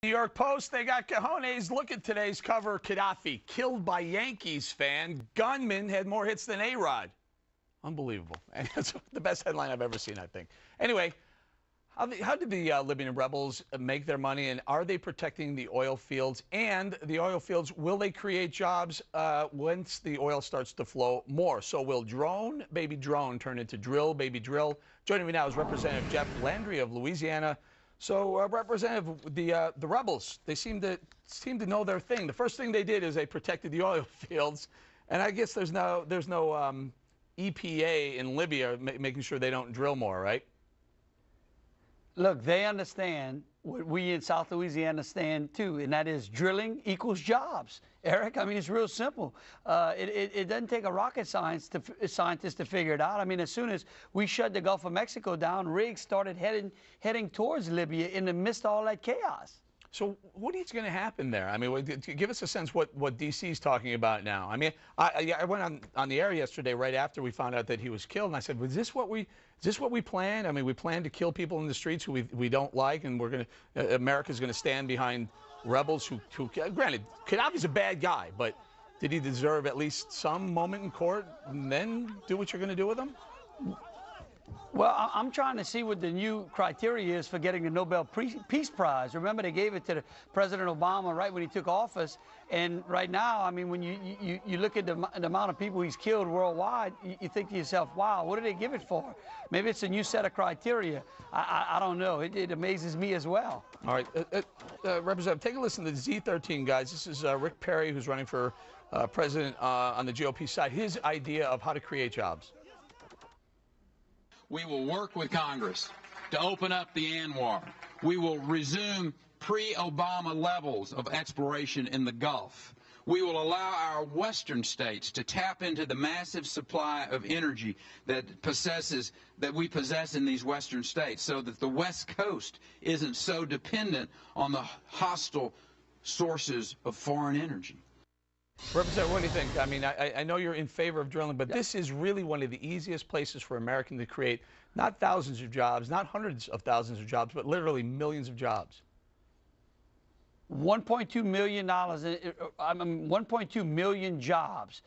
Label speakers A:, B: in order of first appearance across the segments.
A: New York Post, they got cojones. Look at today's cover. Gaddafi killed by Yankees fan. Gunman had more hits than A-Rod. Unbelievable. And that's the best headline I've ever seen, I think. Anyway, how did the Libyan rebels make their money, and are they protecting the oil fields? And the oil fields, will they create jobs once the oil starts to flow more? So will drone, baby drone, turn into drill, baby drill? Joining me now is Representative Jeff Landry of Louisiana. So, Representative, the rebels, they seem to know their thing. The first thing they did is they protected the oil fields, and I guess there's no EPA in Libya making sure they don't drill more, right?
B: Look, they understand what we in South Louisiana understand too, and that is drilling equals jobs. Eric, I mean, it's real simple. It doesn't take a rocket scientist to figure it out. I mean, as soon as we shut the Gulf of Mexico down, rigs started heading towards Libya in the midst of all that chaos.
A: So what is going to happen there? I mean, give us a sense what D.C. is talking about now. I mean, I went on the air yesterday right after we found out that he was killed, and I said, "Was this what we planned? I mean, we planned to kill people in the streets who we don't like, and we're going to America's going to stand behind rebels who granted, Gaddafi's a bad guy, but did he deserve at least some moment in court and then do what you're going to do with him?"
B: Well, I'm trying to see what the new criteria is for getting the Nobel Peace Prize. Remember, they gave it to President Obama right when he took office. And right now, I mean, when you look at the amount of people he's killed worldwide, you think to yourself, wow, what did they give it for? Maybe it's a new set of criteria. I don't know. It amazes me as well.
A: All right. Representative, take a listen to the Z13 guys. This is Rick Perry, who's running for president on the GOP side. His idea of how to create jobs.
C: We will work with Congress to open up the ANWR. We will resume pre-Obama levels of exploration in the Gulf. We will allow our western states to tap into the massive supply of energy that we possess in these western states, so that the West Coast isn't so dependent on the hostile sources of foreign energy.
A: Representative, what do you think? I mean, I know you're in favor of drilling, but this is really one of the easiest places for Americans to create not thousands of jobs, not hundreds of thousands of jobs, but literally millions of jobs.
B: $1.2 million, 1.2 million jobs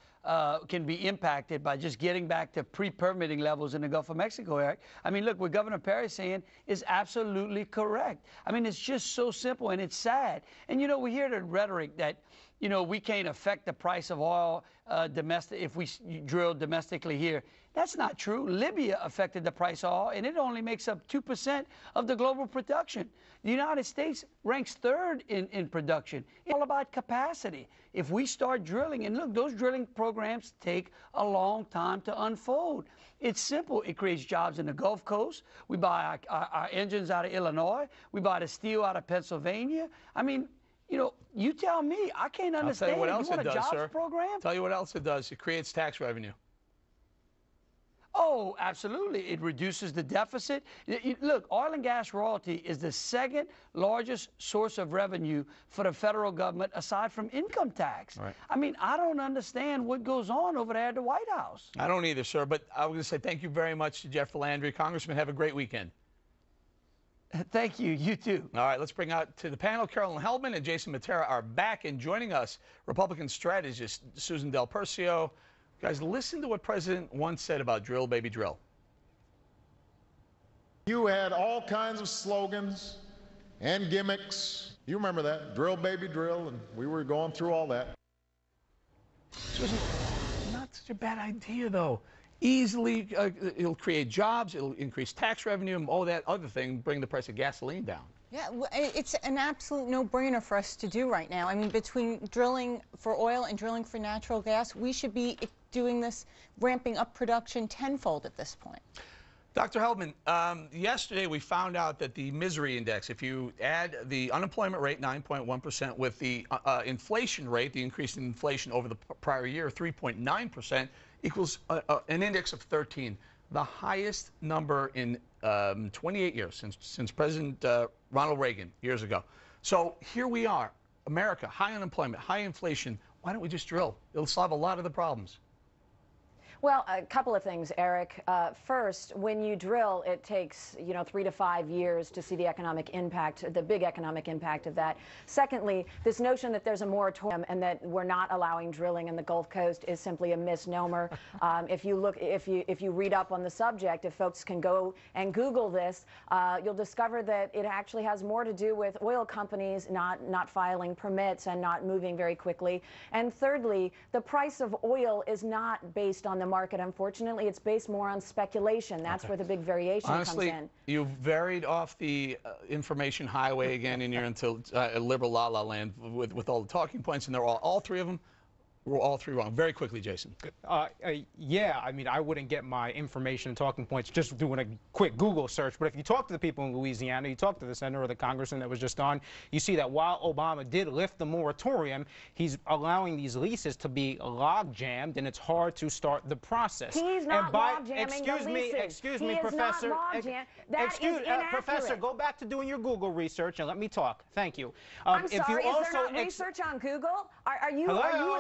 B: can be impacted by just getting back to pre-permitting levels in the Gulf of Mexico, Eric. I mean, look, what Governor Perry is saying is absolutely correct. I mean, it's just so simple, and it's sad. And, you know, we hear the rhetoric that, you know, we can't affect the price of oil if we drill domestically here. That's not true. Libya affected the price of oil, and it only makes up 2% of the global production. The United States ranks third in production. It's all about capacity. If we start drilling, and look, those drilling programs take a long time to unfold. It's simple. It creates jobs in the Gulf Coast. We buy our engines out of Illinois. We buy the steel out of Pennsylvania. I mean, you know, you tell me. I can't understand.
A: I'll tell you what else it does, sir.
B: Program?
A: Tell you what else it does. It creates tax revenue.
B: Oh, absolutely. It reduces the deficit. Look, oil and gas royalty is the second largest source of revenue for the federal government aside from income tax.
A: Right.
B: I mean, I don't understand what goes on over there at the White House.
A: I don't either, sir. But I was going to say thank you very much to Jeff Landry. Congressman, have a great weekend.
B: Thank you. You too.
A: All right, let's bring out to the panel Carolyn Hellman and Jason Matera are back, and joining us, Republican strategist Susan Del Percio. Guys, listen to what President once said about drill, baby, drill.
D: You had all kinds of slogans and gimmicks. You remember that, drill, baby, drill, and we were going through all that.
A: Susan, not such a bad idea, though. Easily, it'll create jobs, it'll increase tax revenue, and all that other thing, bring the price of gasoline down.
E: Yeah, it's an absolute no-brainer for us to do right now. I mean, between drilling for oil and drilling for natural gas, we should be doing this, ramping up production tenfold at this point.
A: Dr. Hellman, yesterday we found out that the misery index, if you add the unemployment rate, 9.1%, with the inflation rate, the increase in inflation over the prior year, 3.9%, equals an index of 13, the highest number in 28 years, since President Ronald Reagan years ago. So here we are, America, high unemployment, high inflation. Why don't we just drill? It'll solve a lot of the problems.
F: Well, a couple of things, Eric. First, when you drill, it takes 3 to 5 years to see the economic impact, the big economic impact of that. Secondly, this notion that there's a moratorium and that we're not allowing drilling in the Gulf Coast is simply a misnomer. If you read up on the subject, if folks can go and Google this, you'll discover that it actually has more to do with oil companies not filing permits and not moving very quickly. And thirdly, the price of oil is not based on the market, unfortunately. It's based more on speculation. That's where the big variation comes in.
A: You've varied off the information highway again, and you're into liberal la-la land with all the talking points, and they're all three of them. We're all three wrong. Very quickly, Jason.
G: Yeah, I mean, I wouldn't get my information and talking points just doing a quick Google search. But if you talk to the people in Louisiana, you talk to the senator or the congressman that was just on, you see that while Obama did lift the moratorium, he's allowing these leases to be log jammed, and it's hard to start the process.
F: He's not log jamming the leases.
G: Excuse me, Professor.
F: That is inaccurate.
G: Professor, go back to doing your Google research and let me talk. Thank you.
F: I'm sorry. Is there not research on Google? Are you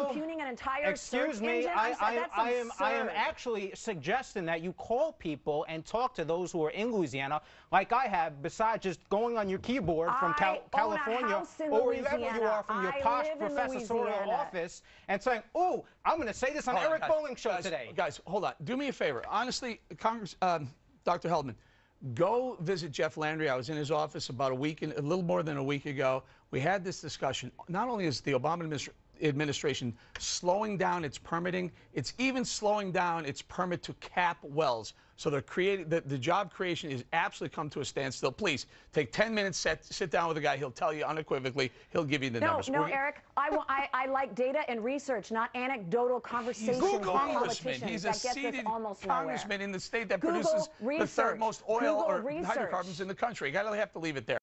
F: impugning an entire search engine?
G: I am actually suggesting that you call people and talk to those who are in Louisiana, like I have, besides just going on your keyboard from California or wherever you are from your posh professorial office and saying, "Oh, I'm going to say this on Eric Bolling's show today."
A: Guys, hold on. Do me a favor. Honestly, Dr. Heldman, go visit Jeff Landry. I was in his office about a little more than a week ago. We had this discussion. Not only is the Obama administration slowing down its permitting, it's even slowing down its permit to cap wells. So they're creating the job creation is absolutely come to a standstill. Please take 10 minutes, sit down with a guy. He'll tell you unequivocally. He'll give you the numbers.
F: No, Eric. I like data and research, not anecdotal conversations with politicians.
A: He's
F: that
A: a seated congressman in the state that
F: Google
A: produces
F: research.
A: the third most oil
F: Google
A: or
F: research.
A: hydrocarbons in the country. You gotta have to leave it there.